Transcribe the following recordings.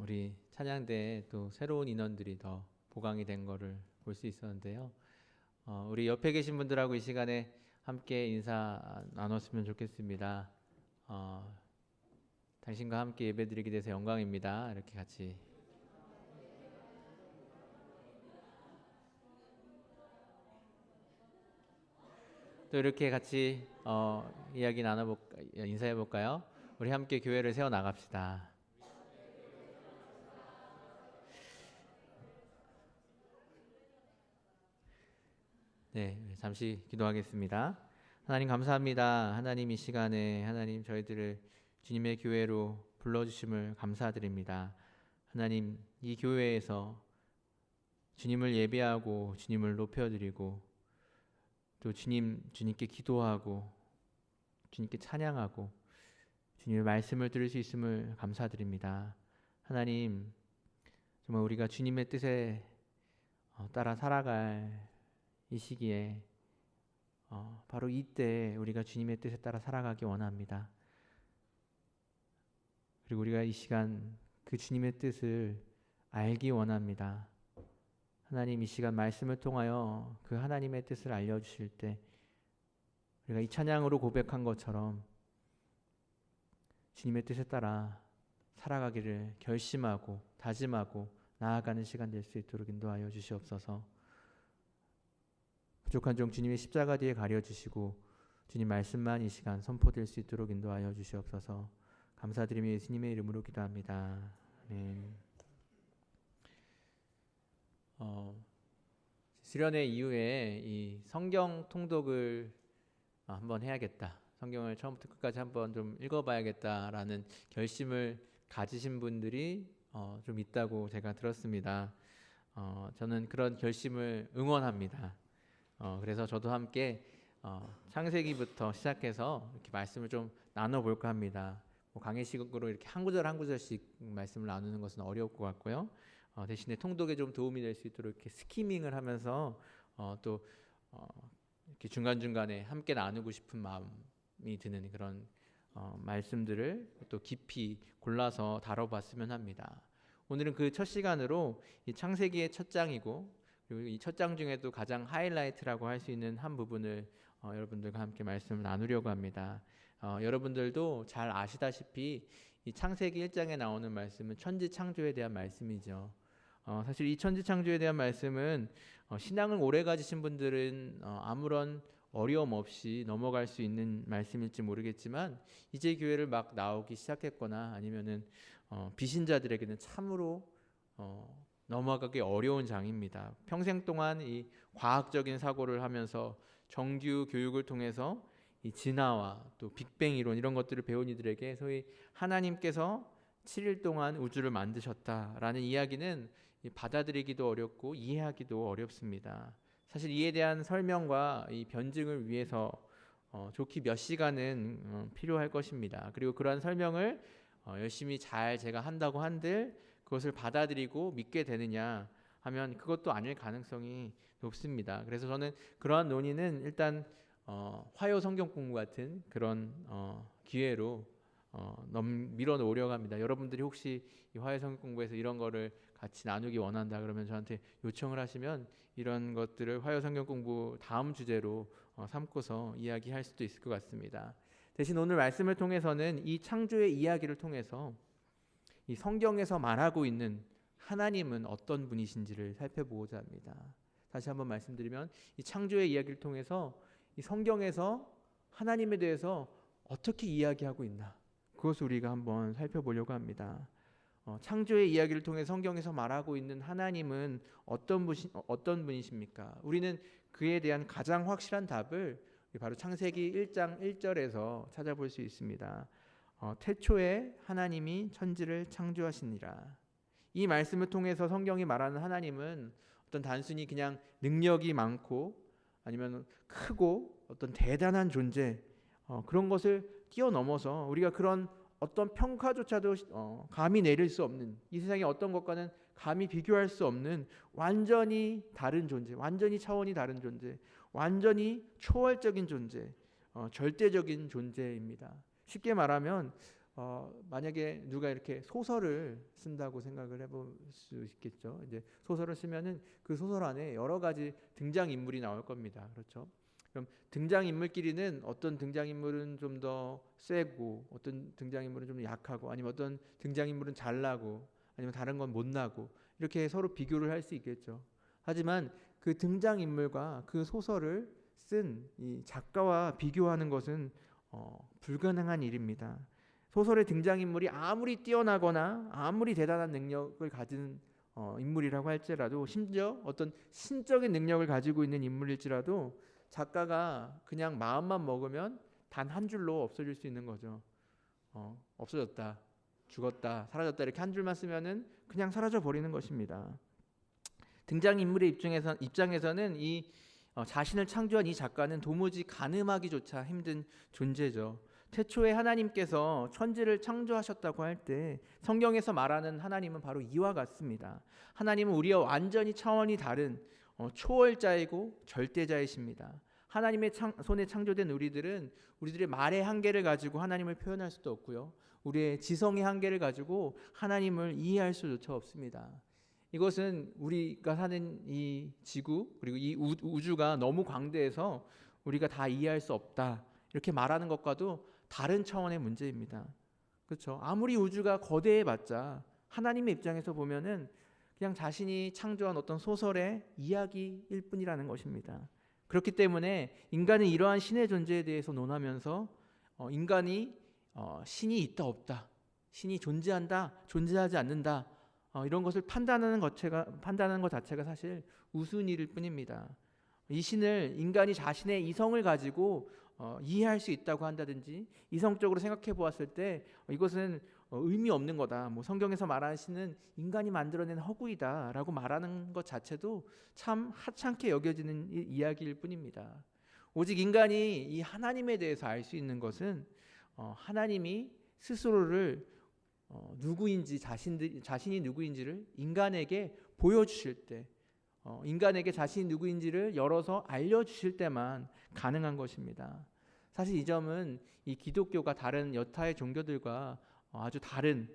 우리 찬양대에 또 새로운 인원들이 더 보강이 된 거를 볼 수 있었는데요. 우리 옆에 계신 분들하고 이 시간에 함께 인사 나눴으면 좋겠습니다. 당신과 함께 예배드리게 돼서 영광입니다. 이렇게 같이 또 이렇게 같이 이야기 인사해 볼까요? 우리 함께 교회를 세워 나갑시다. 네, 잠시 기도하겠습니다. 하나님 감사합니다. 하나님 이 시간에 하나님 저희들을 주님의 교회로 불러주심을 감사드립니다. 하나님 이 교회에서 주님을 예배하고 주님을 높여드리고 또 주님께 기도하고 주님께 찬양하고 주님의 말씀을 들을 수 있음을 감사드립니다. 하나님 정말 우리가 주님의 뜻에 따라 살아갈 이 시기에 바로 이때 우리가 주님의 뜻에 따라 살아가기 원합니다. 그리고 우리가 이 시간 그 주님의 뜻을 알기 원합니다. 하나님 이 시간 말씀을 통하여 그 하나님의 뜻을 알려주실 때 우리가 이 찬양으로 고백한 것처럼 주님의 뜻에 따라 살아가기를 결심하고 다짐하고 나아가는 시간 될 수 있도록 인도하여 주시옵소서. 부족한 종 주님의 십자가 뒤에 가려주시고 주님 말씀만 이 시간 선포될 수 있도록 인도하여 주시옵소서. 감사드리며 예수님의 이름으로 기도합니다. 아멘. 수련회 이후에 이 성경 통독을 한번 해야겠다. 성경을 처음부터 끝까지 한번 좀 읽어봐야겠다라는 결심을 가지신 분들이 좀 있다고 제가 들었습니다. 저는 그런 결심을 응원합니다. 그래서 저도 함께 창세기부터 시작해서 이렇게 말씀을 좀 나눠볼까 합니다. 강의식으로 이렇게 한 구절 한 구절씩 말씀을 나누는 것은 어려울 것 같고요. 대신에 통독에 좀 도움이 될 수 있도록 이렇게 스키밍을 하면서 또 이렇게 중간중간에 함께 나누고 싶은 마음이 드는 그런 말씀들을 또 깊이 골라서 다뤄봤으면 합니다. 오늘은 그 첫 시간으로 이 창세기의 첫 장이고 그리고 이 첫 장 중에도 가장 하이라이트라고 할 수 있는 한 부분을 여러분들과 함께 말씀을 나누려고 합니다. 여러분들도 잘 아시다시피 이 창세기 1장에 나오는 말씀은 천지창조에 대한 말씀이죠. 사실 이 천지창조에 대한 말씀은 신앙을 오래 가지신 분들은 아무런 어려움 없이 넘어갈 수 있는 말씀일지 모르겠지만 이제 교회를 막 나오기 시작했거나 아니면은 비신자들에게는 참으로 넘어가기 어려운 장입니다. 평생 동안 이 과학적인 사고를 하면서 정규 교육을 통해서 이 진화와 또 빅뱅 이론 이런 것들을 배운 이들에게 소위 하나님께서 7일 동안 우주를 만드셨다라는 이야기는 받아들이기도 어렵고 이해하기도 어렵습니다. 사실 이에 대한 설명과 이 변증을 위해서 좋게 몇 시간은 필요할 것입니다. 그리고 그러한 설명을 열심히 잘 제가 한다고 한들 그것을 받아들이고 믿게 되느냐 하면 그것도 아닐 가능성이 높습니다. 그래서 저는 그러한 논의는 일단 화요 성경 공부 같은 그런 기회로 밀어놓으려고 합니다. 여러분들이 혹시 이 화요 성경 공부에서 이런 거를 같이 나누기 원한다 그러면 저한테 요청을 하시면 이런 것들을 화요 성경 공부 다음 주제로 삼고서 이야기할 수도 있을 것 같습니다. 대신 오늘 말씀을 통해서는 이 창조의 이야기를 통해서 이 성경에서 말하고 있는 하나님은 어떤 분이신지를 살펴보고자 합니다. 다시 한번 말씀드리면 이 창조의 이야기를 통해서 이 성경에서 하나님에 대해서 어떻게 이야기하고 있나 그것을 우리가 한번 살펴보려고 합니다. 창조의 이야기를 통해 성경에서 말하고 있는 하나님은 어떤 분이십니까? 우리는 그에 대한 가장 확실한 답을 바로 창세기 1장 1절에서 찾아볼 수 있습니다. 태초에 하나님이 천지를 창조하시니라. 이 말씀을 통해서 성경이 말하는 하나님은 어떤 단순히 그냥 능력이 많고 아니면 크고 어떤 대단한 존재 그런 것을 뛰어넘어서 우리가 그런 어떤 평가조차도 감히 내릴 수 없는 이 세상의 어떤 것과는 감히 비교할 수 없는 완전히 다른 존재, 완전히 차원이 다른 존재, 완전히 초월적인 존재, 절대적인 존재입니다. 쉽게 말하면 만약에 누가 이렇게 소설을 쓴다고 생각을 해볼 수 있겠죠. 이제 소설을 쓰면은 그 소설 안에 여러 가지 등장 인물이 나올 겁니다. 그렇죠? 그럼 등장 인물끼리는 어떤 등장 인물은 좀 더 세고, 어떤 등장 인물은 좀 약하고, 아니면 어떤 등장 인물은 잘나고, 아니면 다른 건 못나고, 이렇게 서로 비교를 할 수 있겠죠. 하지만 그 등장 인물과 그 소설을 쓴 이 작가와 비교하는 것은 불가능한 일입니다. 소설의 등장인물이 아무리 뛰어나거나 아무리 대단한 능력을 가진 인물이라고 할지라도, 심지어 어떤 신적인 능력을 가지고 있는 인물일지라도 작가가 그냥 마음만 먹으면 단 한 줄로 없어질 수 있는 거죠. 없어졌다, 죽었다, 사라졌다 이렇게 한 줄만 쓰면은 그냥 사라져 버리는 것입니다. 등장인물의 입장에서는 이 자신을 창조한 이 작가는 도무지 가늠하기조차 힘든 존재죠. 태초에 하나님께서 천지를 창조하셨다고 할 때 성경에서 말하는 하나님은 바로 이와 같습니다. 하나님은 우리와 완전히 차원이 다른 초월자이고 절대자이십니다. 하나님의 손에 창조된 우리들의 말의 한계를 가지고 하나님을 표현할 수도 없고요, 우리의 지성의 한계를 가지고 하나님을 이해할 수조차 없습니다. 이것은 우리가 사는 이 지구, 그리고 이 우주가 너무 광대해서 우리가 다 이해할 수 없다 이렇게 말하는 것과도 다른 차원의 문제입니다. 그렇죠? 아무리 우주가 거대해봤자 하나님의 입장에서 보면은 그냥 자신이 창조한 어떤 소설의 이야기일 뿐이라는 것입니다. 그렇기 때문에 인간은 이러한 신의 존재에 대해서 논하면서 인간이 신이 있다 없다, 신이 존재한다 존재하지 않는다, 이런 것을 판단하는 것 자체가 사실 우스운 일일 뿐입니다. 이 신을 인간이 자신의 이성을 가지고 이해할 수 있다고 한다든지, 이성적으로 생각해 보았을 때 이것은 의미 없는 거다, 성경에서 말하는 신은 인간이 만들어낸 허구이다라고 말하는 것 자체도 참 하찮게 여겨지는 이야기일 뿐입니다. 오직 인간이 이 하나님에 대해서 알 수 있는 것은 하나님이 스스로를 누구인지, 자신이 누구인지를 인간에게 보여주실 때, 인간에게 자신이 누구인지를 열어서 알려주실 때만 가능한 것입니다. 사실 이 점은 이 기독교가 다른 여타의 종교들과 아주 다른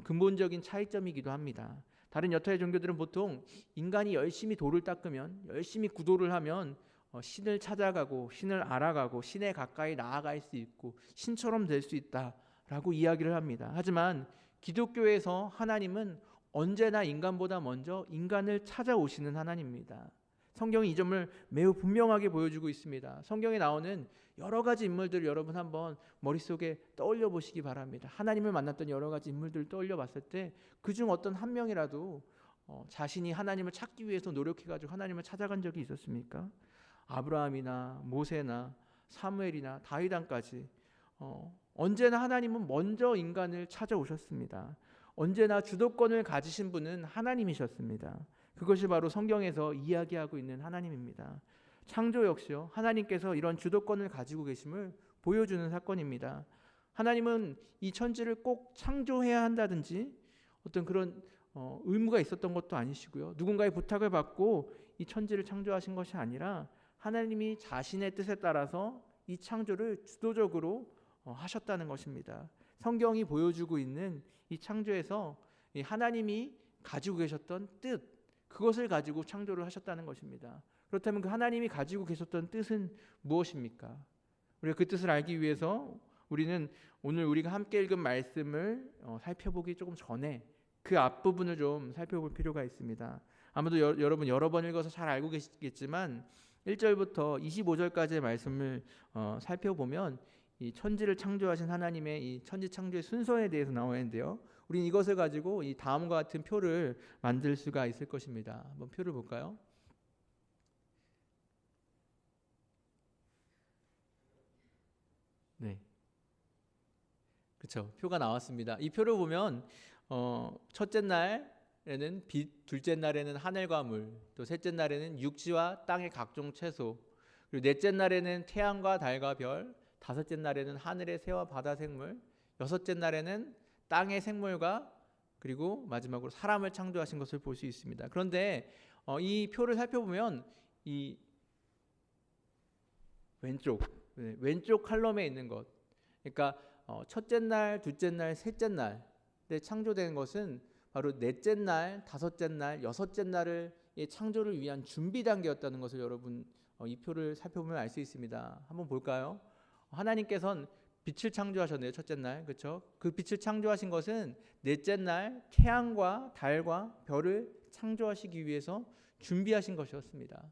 근본적인 차이점이기도 합니다. 다른 여타의 종교들은 보통 인간이 열심히 도를 닦으면, 열심히 구도를 하면 신을 찾아가고 신을 알아가고 신에 가까이 나아갈 수 있고 신처럼 될 수 있다라고 이야기를 합니다. 하지만 기독교에서 하나님은 언제나 인간보다 먼저 인간을 찾아오시는 하나님입니다. 성경이 이 점을 매우 분명하게 보여주고 있습니다. 성경에 나오는 여러 가지 인물들을 여러분 한번 머릿속에 떠올려 보시기 바랍니다. 하나님을 만났던 여러 가지 인물들을 떠올려 봤을 때 그중 어떤 한 명이라도 자신이 하나님을 찾기 위해서 노력해가지고 하나님을 찾아간 적이 있었습니까? 아브라함이나 모세나 사무엘이나 다윗왕까지 언제나 하나님은 먼저 인간을 찾아오셨습니다. 언제나 주도권을 가지신 분은 하나님이셨습니다. 그것이 바로 성경에서 이야기하고 있는 하나님입니다. 창조 역시요, 하나님께서 이런 주도권을 가지고 계심을 보여주는 사건입니다. 하나님은 이 천지를 꼭 창조해야 한다든지 어떤 그런 의무가 있었던 것도 아니시고요, 누군가의 부탁을 받고 이 천지를 창조하신 것이 아니라 하나님이 자신의 뜻에 따라서 이 창조를 주도적으로 하셨다는 것입니다. 성경이 보여주고 있는 이 창조에서 이 하나님이 가지고 계셨던 뜻, 그것을 가지고 창조를 하셨다는 것입니다. 그렇다면 그 하나님이 가지고 계셨던 뜻은 무엇입니까? 우리가 그 뜻을 알기 위해서 우리는 오늘 우리가 함께 읽은 말씀을 살펴보기 조금 전에 그 앞부분을 좀 살펴볼 필요가 있습니다. 아무도 여러분 여러 번 읽어서 잘 알고 계시겠지만 1절부터 25절까지의 말씀을 살펴보면 이 천지를 창조하신 하나님의 이 천지 창조의 순서에 대해서 나와 있는데요, 우리는 이것을 가지고 이 다음과 같은 표를 만들 수가 있을 것입니다. 한번 표를 볼까요? 네, 그렇죠. 표가 나왔습니다. 이 표를 보면 첫째 날에는 빛, 둘째 날에는 하늘과 물, 또 셋째 날에는 육지와 땅의 각종 채소, 그리고 넷째 날에는 태양과 달과 별, 다섯째 날에는 하늘의 새와 바다 생물, 여섯째 날에는 땅의 생물과 그리고 마지막으로 사람을 창조하신 것을 볼 수 있습니다. 그런데 이 표를 살펴보면 이 왼쪽 컬럼에 있는 것, 그러니까 첫째 날, 둘째 날, 셋째 날에 창조된 것은 바로 넷째 날, 다섯째 날, 여섯째 날을 창조를 위한 준비 단계였다는 것을 여러분 이 표를 살펴보면 알 수 있습니다. 한번 볼까요? 하나님께서는 빛을 창조하셨네요. 첫째 날, 그렇죠? 그 빛을 창조하신 것은 넷째 날 태양과 달과 별을 창조하시기 위해서 준비하신 것이었습니다.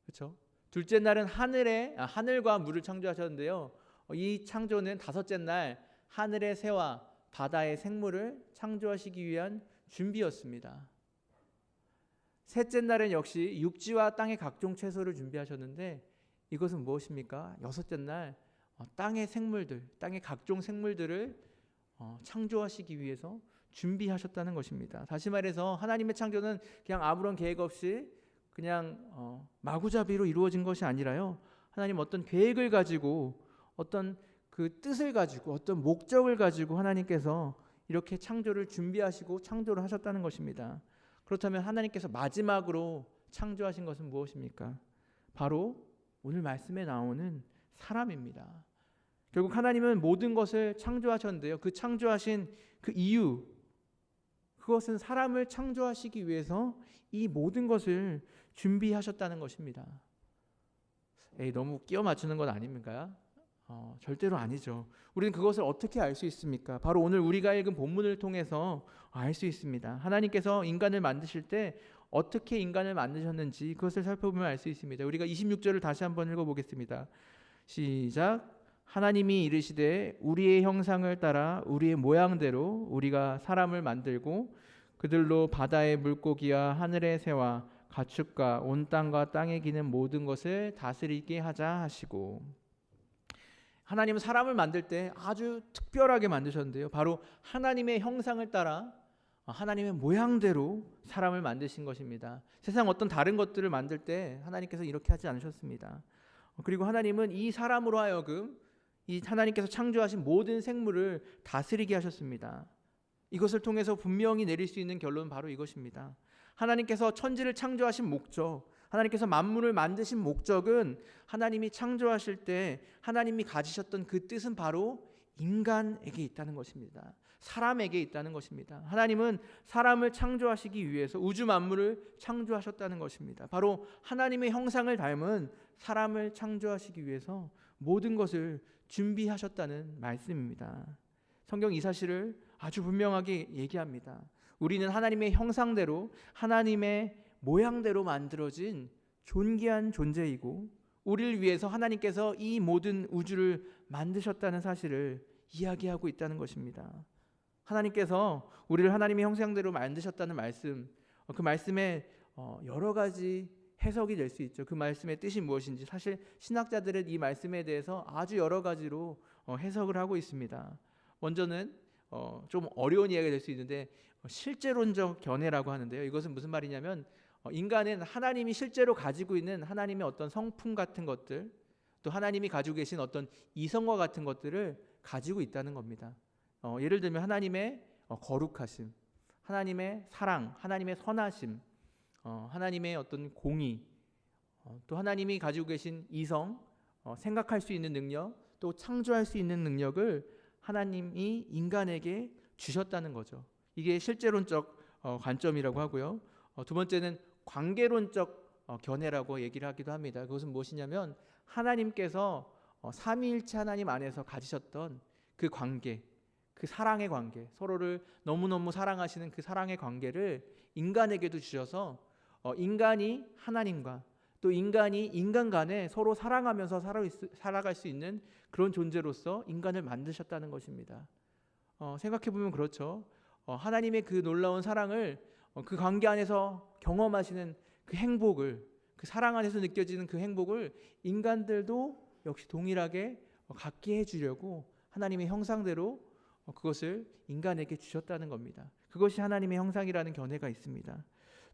그렇죠? 둘째 날은 하늘과 물을 창조하셨는데요. 이 창조는 다섯째 날 하늘의 새와 바다의 생물을 창조하시기 위한 준비였습니다. 셋째 날은 역시 육지와 땅의 각종 채소를 준비하셨는데 이것은 무엇입니까? 여섯째 날 땅의 생물들, 땅의 각종 생물들을 창조하시기 위해서 준비하셨다는 것입니다. 다시 말해서 하나님의 창조는 그냥 아무런 계획 없이 그냥 마구잡이로 이루어진 것이 아니라요. 하나님 어떤 계획을 가지고 어떤 그 뜻을 가지고 어떤 목적을 가지고 하나님께서 이렇게 창조를 준비하시고 창조를 하셨다는 것입니다. 그렇다면 하나님께서 마지막으로 창조하신 것은 무엇입니까? 바로 오늘 말씀에 나오는 사람입니다. 결국 하나님은 모든 것을 창조하셨는데요. 그 창조하신 그 이유, 그것은 사람을 창조하시기 위해서 이 모든 것을 준비하셨다는 것입니다. 너무 끼워 맞추는 건 아닙니까? 절대로 아니죠. 우리는 그것을 어떻게 알 수 있습니까? 바로 오늘 우리가 읽은 본문을 통해서 알 수 있습니다. 하나님께서 인간을 만드실 때 어떻게 인간을 만드셨는지 그것을 살펴보면 알 수 있습니다. 우리가 26절을 다시 한번 읽어보겠습니다. 시작. 하나님이 이르시되 우리의 형상을 따라 우리의 모양대로 우리가 사람을 만들고 그들로 바다의 물고기와 하늘의 새와 가축과 온 땅과 땅에 기는 모든 것을 다스리게 하자 하시고, 하나님은 사람을 만들 때 아주 특별하게 만드셨는데요. 바로 하나님의 형상을 따라 하나님의 모양대로 사람을 만드신 것입니다. 세상 어떤 다른 것들을 만들 때 하나님께서 이렇게 하지 않으셨습니다. 그리고 하나님은 이 사람으로 하여금 이 하나님께서 창조하신 모든 생물을 다스리게 하셨습니다. 이것을 통해서 분명히 내릴 수 있는 결론은 바로 이것입니다. 하나님께서 천지를 창조하신 목적, 하나님께서 만물을 만드신 목적은 하나님이 창조하실 때 하나님이 가지셨던 그 뜻은 바로 인간에게 있다는 것입니다. 사람에게 있다는 것입니다. 하나님은 사람을 창조하시기 위해서 우주 만물을 창조하셨다는 것입니다. 바로 하나님의 형상을 닮은 사람을 창조하시기 위해서 모든 것을 준비하셨다는 말씀입니다. 성경 이 사실을 아주 분명하게 얘기합니다. 우리는 하나님의 형상대로 하나님의 모양대로 만들어진 존귀한 존재이고 우리를 위해서 하나님께서 이 모든 우주를 만드셨다는 사실을 이야기하고 있다는 것입니다. 하나님께서 우리를 하나님의 형상대로 만드셨다는 말씀, 그 말씀에 여러 가지 해석이 될 수 있죠. 그 말씀의 뜻이 무엇인지 사실 신학자들은 이 말씀에 대해서 아주 여러 가지로 해석을 하고 있습니다. 먼저는 좀 어려운 이야기가 될 수 있는데 실제론적 견해라고 하는데요. 이것은 무슨 말이냐면 인간은 하나님이 실제로 가지고 있는 하나님의 어떤 성품 같은 것들, 또 하나님이 가지고 계신 어떤 이성과 같은 것들을 가지고 있다는 겁니다. 예를 들면 하나님의 거룩하심, 하나님의 사랑, 하나님의 선하심, 하나님의 어떤 공의, 또 하나님이 가지고 계신 이성, 생각할 수 있는 능력, 또 창조할 수 있는 능력을 하나님이 인간에게 주셨다는 거죠. 이게 실제론적 관점이라고 하고요. 두 번째는 관계론적 견해라고 얘기를 하기도 합니다. 그것은 무엇이냐면 하나님께서 삼위일체 하나님 안에서 가지셨던 그 관계, 그 사랑의 관계, 서로를 너무너무 사랑하시는 그 사랑의 관계를 인간에게도 주셔서 인간이 하나님과 또 인간이 인간 간에 서로 사랑하면서 살아갈 수 있는 그런 존재로서 인간을 만드셨다는 것입니다. 생각해보면 그렇죠. 하나님의 그 놀라운 사랑을 그 관계 안에서 경험하시는 그 행복을, 그 사랑 안에서 느껴지는 그 행복을 인간들도 역시 동일하게 갖게 해주려고 하나님의 형상대로 그것을 인간에게 주셨다는 겁니다. 그것이 하나님의 형상이라는 견해가 있습니다.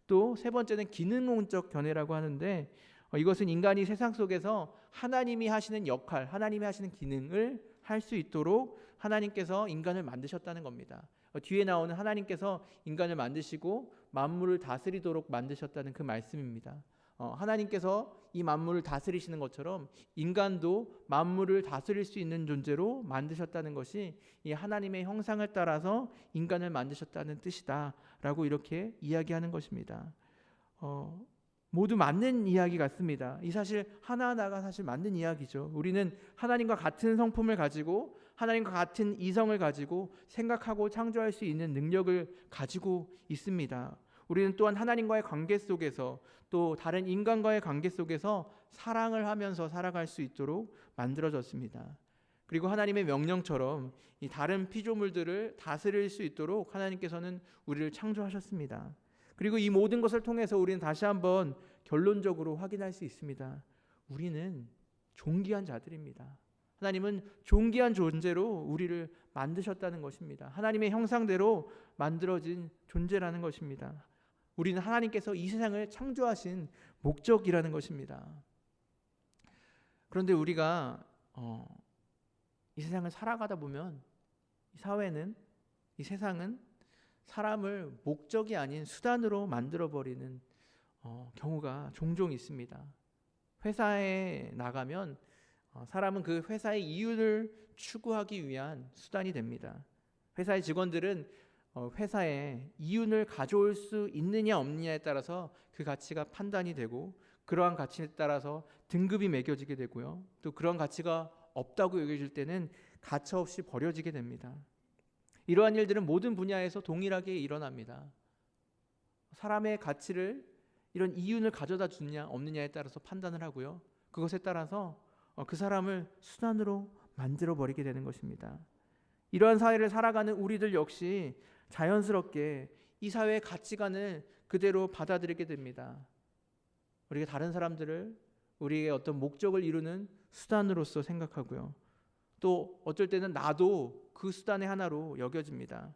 또 세 번째는 기능론적 견해라고 하는데 이것은 인간이 세상 속에서 하나님이 하시는 역할, 하나님이 하시는 기능을 할 수 있도록 하나님께서 인간을 만드셨다는 겁니다. 뒤에 나오는 하나님께서 인간을 만드시고 만물을 다스리도록 만드셨다는 그 말씀입니다. 하나님께서 이 만물을 다스리시는 것처럼 인간도 만물을 다스릴 수 있는 존재로 만드셨다는 것이 이 하나님의 형상을 따라서 인간을 만드셨다는 뜻이다라고 이렇게 이야기하는 것입니다. 모두 맞는 이야기 같습니다. 이 사실 하나하나가 사실 맞는 이야기죠. 우리는 하나님과 같은 성품을 가지고 하나님과 같은 이성을 가지고 생각하고 창조할 수 있는 능력을 가지고 있습니다. 우리는 또한 하나님과의 관계 속에서 또 다른 인간과의 관계 속에서 사랑을 하면서 살아갈 수 있도록 만들어졌습니다. 그리고 하나님의 명령처럼 이 다른 피조물들을 다스릴 수 있도록 하나님께서는 우리를 창조하셨습니다. 그리고 이 모든 것을 통해서 우리는 다시 한번 결론적으로 확인할 수 있습니다. 우리는 존귀한 자들입니다. 하나님은 존귀한 존재로 우리를 만드셨다는 것입니다. 하나님의 형상대로 만들어진 존재라는 것입니다. 우리는 하나님께서 이 세상을 창조하신 목적이라는 것입니다. 그런데 우리가 이 세상을 살아가다 보면 이 사회는, 이 세상은 사람을 목적이 아닌 수단으로 만들어버리는 경우가 종종 있습니다. 회사에 나가면 사람은 그 회사의 이윤을 추구하기 위한 수단이 됩니다. 회사의 직원들은 회사에 이윤을 가져올 수 있느냐 없느냐에 따라서 그 가치가 판단이 되고, 그러한 가치에 따라서 등급이 매겨지게 되고요. 또 그런 가치가 없다고 여겨질 때는 가차없이 버려지게 됩니다. 이러한 일들은 모든 분야에서 동일하게 일어납니다. 사람의 가치를 이런 이윤을 가져다 주느냐 없느냐에 따라서 판단을 하고요. 그것에 따라서 그 사람을 수단으로 만들어버리게 되는 것입니다. 이러한 사회를 살아가는 우리들 역시 자연스럽게 이 사회의 가치관을 그대로 받아들이게 됩니다. 우리가 다른 사람들을 우리의 어떤 목적을 이루는 수단으로서 생각하고요. 또 어쩔 때는 나도 그 수단의 하나로 여겨집니다.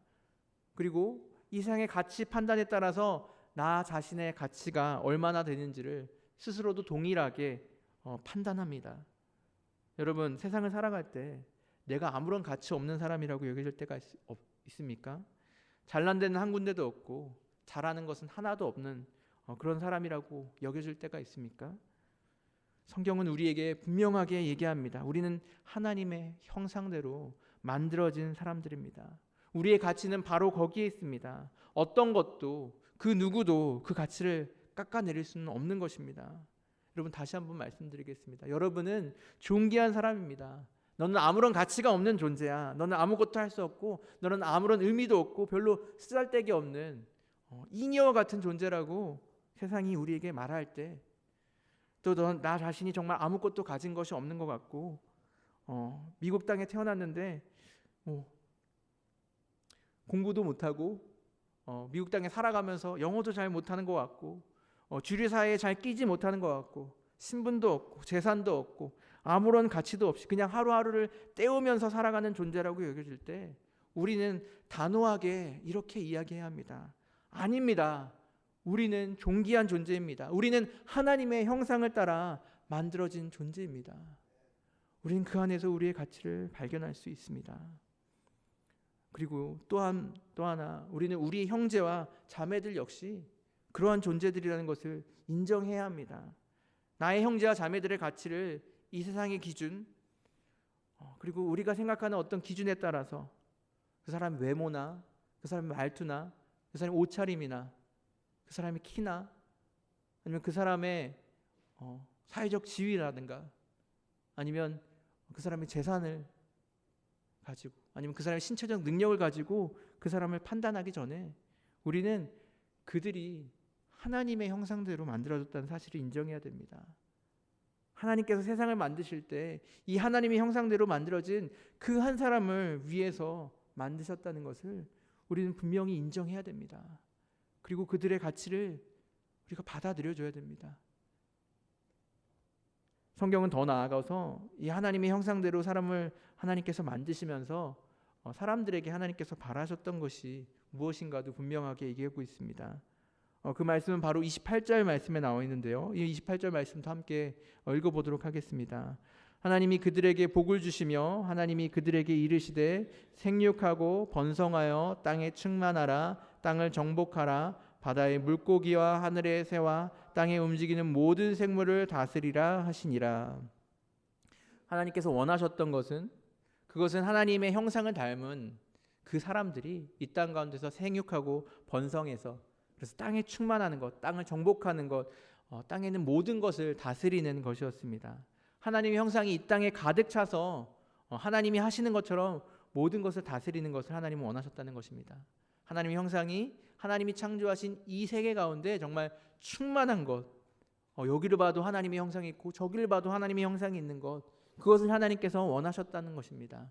그리고 이 세상의 가치 판단에 따라서 나 자신의 가치가 얼마나 되는지를 스스로도 동일하게 판단합니다. 여러분, 세상을 살아갈 때 내가 아무런 가치 없는 사람이라고 여겨질 때가 있습니까? 잘난 데는 한 군데도 없고 잘하는 것은 하나도 없는 그런 사람이라고 여겨질 때가 있습니까? 성경은 우리에게 분명하게 얘기합니다. 우리는 하나님의 형상대로 만들어진 사람들입니다. 우리의 가치는 바로 거기에 있습니다. 어떤 것도 그 누구도 그 가치를 깎아내릴 수는 없는 것입니다. 여러분, 다시 한번 말씀드리겠습니다. 여러분은 존귀한 사람입니다. 너는 아무런 가치가 없는 존재야. 너는 아무것도 할 수 없고 너는 아무런 의미도 없고 별로 쓰잘데기 없는 잉여와 같은 존재라고 세상이 우리에게 말할 때, 또 나 자신이 정말 아무것도 가진 것이 없는 것 같고 미국 땅에 태어났는데 공부도 못하고 미국 땅에 살아가면서 영어도 잘 못하는 것 같고 주류 사회에 잘 끼지 못하는 것 같고 신분도 없고 재산도 없고 아무런 가치도 없이 그냥 하루하루를 때우면서 살아가는 존재라고 여겨질 때 우리는 단호하게 이렇게 이야기해야 합니다. 아닙니다. 우리는 존귀한 존재입니다. 우리는 하나님의 형상을 따라 만들어진 존재입니다. 우리는 그 안에서 우리의 가치를 발견할 수 있습니다. 그리고 또 하나, 우리는 우리 형제와 자매들 역시 그러한 존재들이라는 것을 인정해야 합니다. 나의 형제와 자매들의 가치를 이 세상의 기준, 그리고 우리가 생각하는 어떤 기준에 따라서 그 사람의 외모나 그 사람의 말투나 그 사람의 옷차림이나 그 사람의 키나 아니면 그 사람의 사회적 지위라든가 아니면 그 사람의 재산을 가지고 아니면 그 사람의 신체적 능력을 가지고 그 사람을 판단하기 전에 우리는 그들이 하나님의 형상대로 만들어졌다는 사실을 인정해야 됩니다. 하나님께서 세상을 만드실 때 이 하나님의 형상대로 만들어진 그 한 사람을 위해서 만드셨다는 것을 우리는 분명히 인정해야 됩니다. 그리고 그들의 가치를 우리가 받아들여줘야 됩니다. 성경은 더 나아가서 이 하나님의 형상대로 사람을 하나님께서 만드시면서 사람들에게 하나님께서 바라셨던 것이 무엇인가도 분명하게 얘기하고 있습니다. 그 말씀은 바로 28절 말씀에 나와 있는데요. 이 28절 말씀도 함께 읽어보도록 하겠습니다. 하나님이 그들에게 복을 주시며 하나님이 그들에게 이르시되 생육하고 번성하여 땅에 충만하라 땅을 정복하라 바다의 물고기와 하늘의 새와 땅에 움직이는 모든 생물을 다스리라 하시니라. 하나님께서 원하셨던 것은, 그것은 하나님의 형상을 닮은 그 사람들이 이 땅 가운데서 생육하고 번성해서, 그래서 땅에 충만하는 것, 땅을 정복하는 것, 땅에 있는 모든 것을 다스리는 것이었습니다. 하나님의 형상이 이 땅에 가득 차서 하나님이 하시는 것처럼 모든 것을 다스리는 것을 하나님은 원하셨다는 것입니다. 하나님의 형상이, 하나님이 창조하신 이 세계 가운데 정말 충만한 것, 여기를 봐도 하나님의 형상이 있고 저기를 봐도 하나님의 형상이 있는 것, 그것을 하나님께서 원하셨다는 것입니다.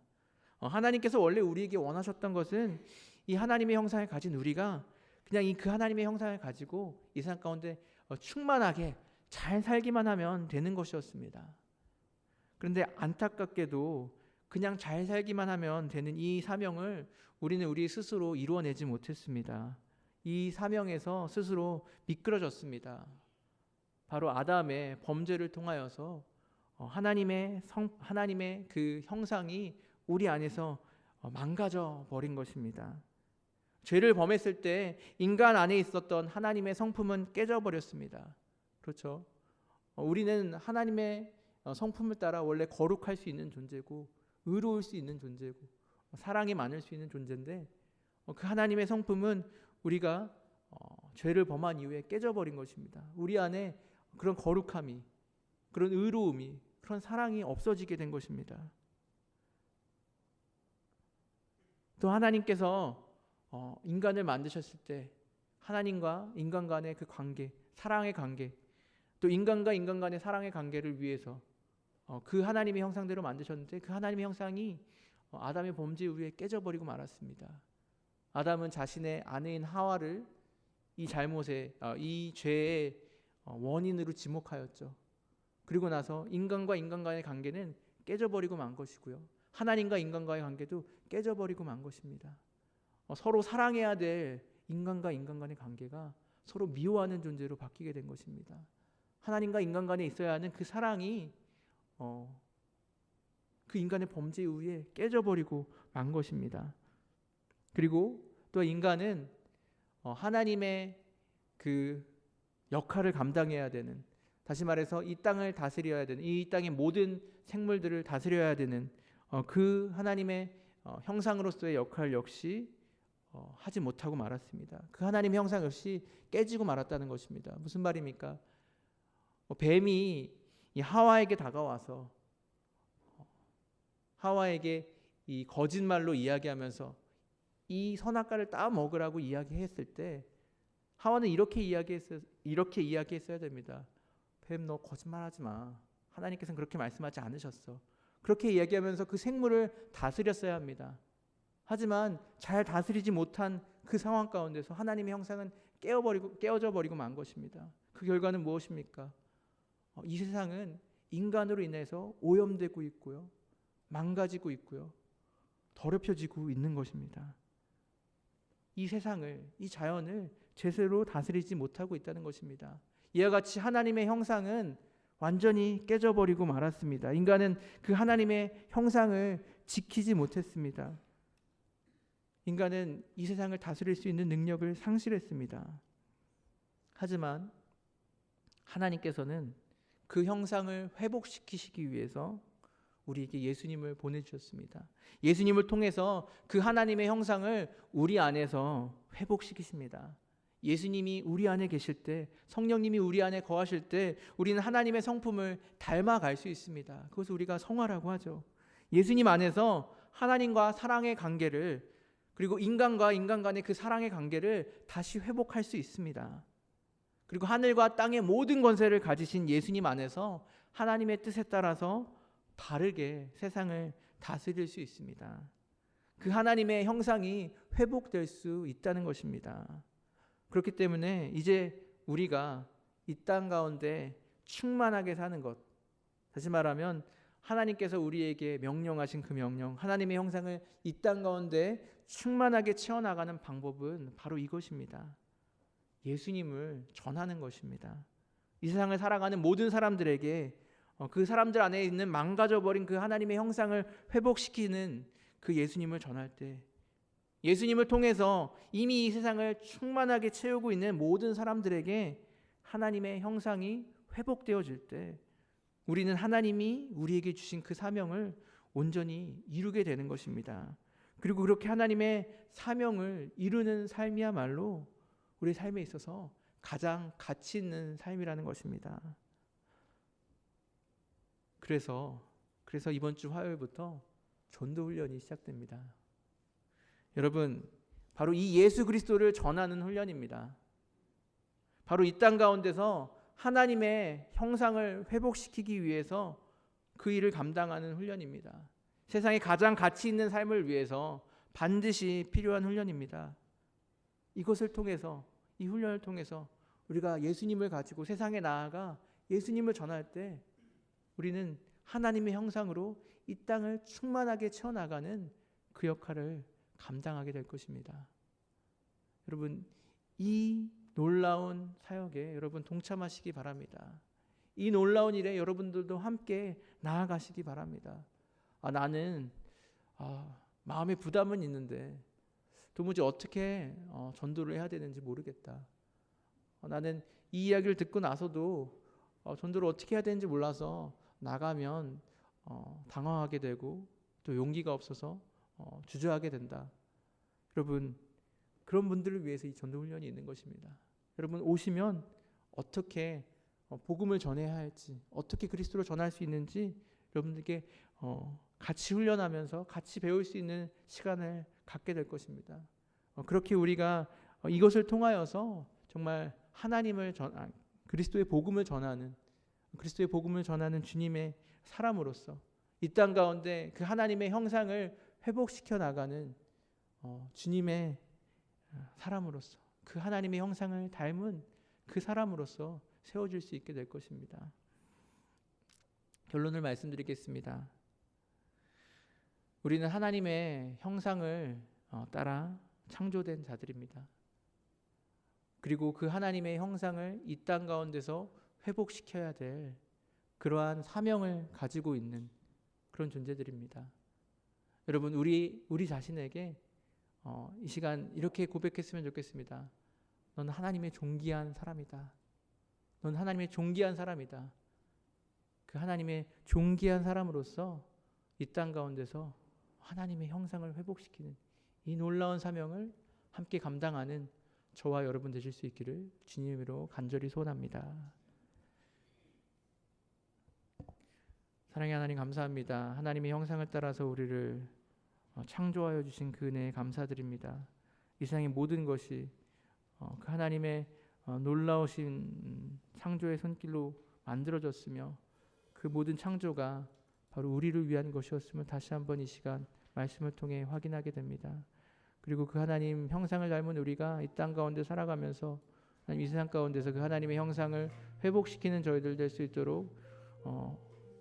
하나님께서 원래 우리에게 원하셨던 것은 이 하나님의 형상을 가진 우리가 그냥 그 하나님의 형상을 가지고 이 세상 가운데 충만하게 잘 살기만 하면 되는 것이었습니다. 그런데 안타깝게도 그냥 잘 살기만 하면 되는 이 사명을 우리는 우리 스스로 이루어내지 못했습니다. 이 사명에서 스스로 미끄러졌습니다. 바로 아담의 범죄를 통하여서 하나님의 그 형상이 우리 안에서 망가져 버린 것입니다. 죄를 범했을 때 인간 안에 있었던 하나님의 성품은 깨져버렸습니다. 그렇죠? 우리는 하나님의 성품을 따라 원래 거룩할 수 있는 존재고 의로울 수 있는 존재고 사랑이 많을 수 있는 존재인데, 그 하나님의 성품은 우리가 죄를 범한 이후에 깨져버린 것입니다. 우리 안에 그런 거룩함이, 그런 의로움이, 그런 사랑이 없어지게 된 것입니다. 또 하나님께서 인간을 만드셨을 때 하나님과 인간 간의 그 관계, 사랑의 관계, 또 인간과 인간 간의 사랑의 관계를 위해서 그 하나님의 형상대로 만드셨는데, 그 하나님의 형상이 아담의 범죄 이후에 깨져버리고 말았습니다. 아담은 자신의 아내인 하와를 이 잘못에, 이 죄의 원인으로 지목하였죠. 그리고 나서 인간과 인간 간의 관계는 깨져버리고 만 것이고요, 하나님과 인간과의 관계도 깨져버리고 만 것입니다. 서로 사랑해야 될 인간과 인간 간의 관계가 서로 미워하는 존재로 바뀌게 된 것입니다. 하나님과 인간 간에 있어야 하는 그 사랑이 그 인간의 범죄 이후에 깨져버리고 만 것입니다. 그리고 또 인간은 하나님의 그 역할을 감당해야 되는, 다시 말해서 이 땅을 다스려야 되는, 이 땅의 모든 생물들을 다스려야 되는 그 하나님의 형상으로서의 역할 역시 하지 못하고 말았습니다. 그 하나님의 형상 역시 깨지고 말았다는 것입니다. 무슨 말입니까? 뱀이 이 하와에게 다가와서 하와에게 이 거짓말로 이야기하면서 이 선악과를 따 먹으라고 이야기했을 때, 하와는 이렇게 이야기했어야 됩니다. 뱀, 너 거짓말하지 마. 하나님께서는 그렇게 말씀하지 않으셨어. 그렇게 이야기하면서 그 생물을 다스렸어야 합니다. 하지만 잘 다스리지 못한 그 상황 가운데서 하나님의 형상은 깨어져 버리고 만 것입니다. 그 결과는 무엇입니까? 이 세상은 인간으로 인해서 오염되고 있고요, 망가지고 있고요, 더럽혀지고 있는 것입니다. 이 세상을, 이 자연을 제대로 다스리지 못하고 있다는 것입니다. 이와 같이 하나님의 형상은 완전히 깨져버리고 말았습니다. 인간은 그 하나님의 형상을 지키지 못했습니다. 인간은 이 세상을 다스릴 수 있는 능력을 상실했습니다. 하지만 하나님께서는 그 형상을 회복시키시기 위해서 우리에게 예수님을 보내주셨습니다. 예수님을 통해서 그 하나님의 형상을 우리 안에서 회복시키십니다. 예수님이 우리 안에 계실 때, 성령님이 우리 안에 거하실 때 우리는 하나님의 성품을 닮아갈 수 있습니다. 그것을 우리가 성화라고 하죠. 예수님 안에서 하나님과 사랑의 관계를, 그리고 인간과 인간 간의 그 사랑의 관계를 다시 회복할 수 있습니다. 그리고 하늘과 땅의 모든 권세를 가지신 예수님 안에서 하나님의 뜻에 따라서 바르게 세상을 다스릴 수 있습니다. 그 하나님의 형상이 회복될 수 있다는 것입니다. 그렇기 때문에 이제 우리가 이 땅 가운데 충만하게 사는 것, 다시 말하면 하나님께서 우리에게 명령하신 그 명령, 하나님의 형상을 이 땅 가운데 충만하게 채워나가는 방법은 바로 이것입니다. 예수님을 전하는 것입니다. 이 세상을 살아가는 모든 사람들에게 그 사람들 안에 있는 망가져버린 그 하나님의 형상을 회복시키는 그 예수님을 전할 때 예수님을 통해서 이미 이 세상을 충만하게 채우고 있는 모든 사람들에게 하나님의 형상이 회복되어질 때 우리는 하나님이 우리에게 주신 그 사명을 온전히 이루게 되는 것입니다. 그리고 그렇게 하나님의 사명을 이루는 삶이야말로 우리 삶에 있어서 가장 가치 있는 삶이라는 것입니다. 그래서 이번 주 화요일부터 전도 훈련이 시작됩니다. 여러분, 바로 이 예수 그리스도를 전하는 훈련입니다. 바로 이 땅 가운데서 하나님의 형상을 회복시키기 위해서 그 일을 감당하는 훈련입니다. 세상에 가장 가치 있는 삶을 위해서 반드시 필요한 훈련입니다. 이것을 통해서, 이 훈련을 통해서 우리가 예수님을 가지고 세상에 나아가 예수님을 전할 때 우리는 하나님의 형상으로 이 땅을 충만하게 채워나가는 그 역할을 감당하게 될 것입니다. 여러분, 이 놀라운 사역에 여러분 동참하시기 바랍니다. 이 놀라운 일에 여러분들도 함께 나아가시기 바랍니다. 나는 마음의 부담은 있는데 도무지 어떻게 전도를 해야 되는지 모르겠다. 나는 이 이야기를 듣고 나서도 전도를 어떻게 해야 되는지 몰라서 나가면 당황하게 되고 또 용기가 없어서 주저하게 된다. 여러분, 그런 분들을 위해서 이 전도 훈련이 있는 것입니다. 여러분, 오시면 어떻게 복음을 전해야 할지, 어떻게 그리스도를 전할 수 있는지 여러분들께 같이 훈련하면서 같이 배울 수 있는 시간을 갖게 될 것입니다. 그렇게 우리가 이것을 통하여서 정말 그리스도의 복음을 전하는 주님의 사람으로서 이 땅 가운데 그 하나님의 형상을 회복시켜 나가는 주님의 사람으로서, 그 하나님의 형상을 닮은 그 사람으로서 세워질 수 있게 될 것입니다. 결론을 말씀드리겠습니다. 우리는 하나님의 형상을 따라 창조된 자들입니다. 그리고 그 하나님의 형상을 이 땅 가운데서 회복시켜야 될 그러한 사명을 가지고 있는 그런 존재들입니다. 여러분, 우리 자신에게 이 시간 이렇게 고백했으면 좋겠습니다. 넌 하나님의 존귀한 사람이다. 넌 하나님의 존귀한 사람이다. 그 하나님의 존귀한 사람으로서 이 땅 가운데서 하나님의 형상을 회복시키는 이 놀라운 사명을 함께 감당하는 저와 여러분 되실 수 있기를 주님으로 간절히 소원합니다. 사랑의 하나님, 감사합니다. 하나님의 형상을 따라서 우리를 창조하여 주신 그 은혜에 감사드립니다. 이 세상의 모든 것이 그 하나님의 놀라우신 창조의 손길로 만들어졌으며 그 모든 창조가 바로 우리를 위한 것이었음을 다시 한번 이 시간 말씀을 통해 확인하게 됩니다. 그리고 그 하나님 형상을 닮은 우리가 이 땅 가운데 살아가면서 이 세상 가운데서 그 하나님의 형상을 회복시키는 저희들 될 수 있도록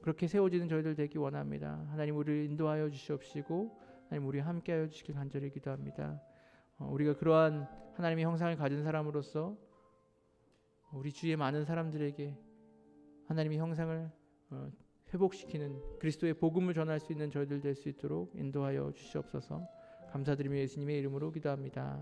그렇게 세워지는 저희들 되기 원합니다. 하나님, 우리를 인도하여 주시옵시고 하나님, 우리 함께하여 주시길 간절히 기도합니다. 우리가 그러한 하나님의 형상을 가진 사람으로서 우리 주위의 많은 사람들에게 하나님의 형상을 회복시키는 그리스도의 복음을 전할 수 있는 저희들 될 수 있도록 인도하여 주시옵소서. 감사드리며 예수님의 이름으로 기도합니다.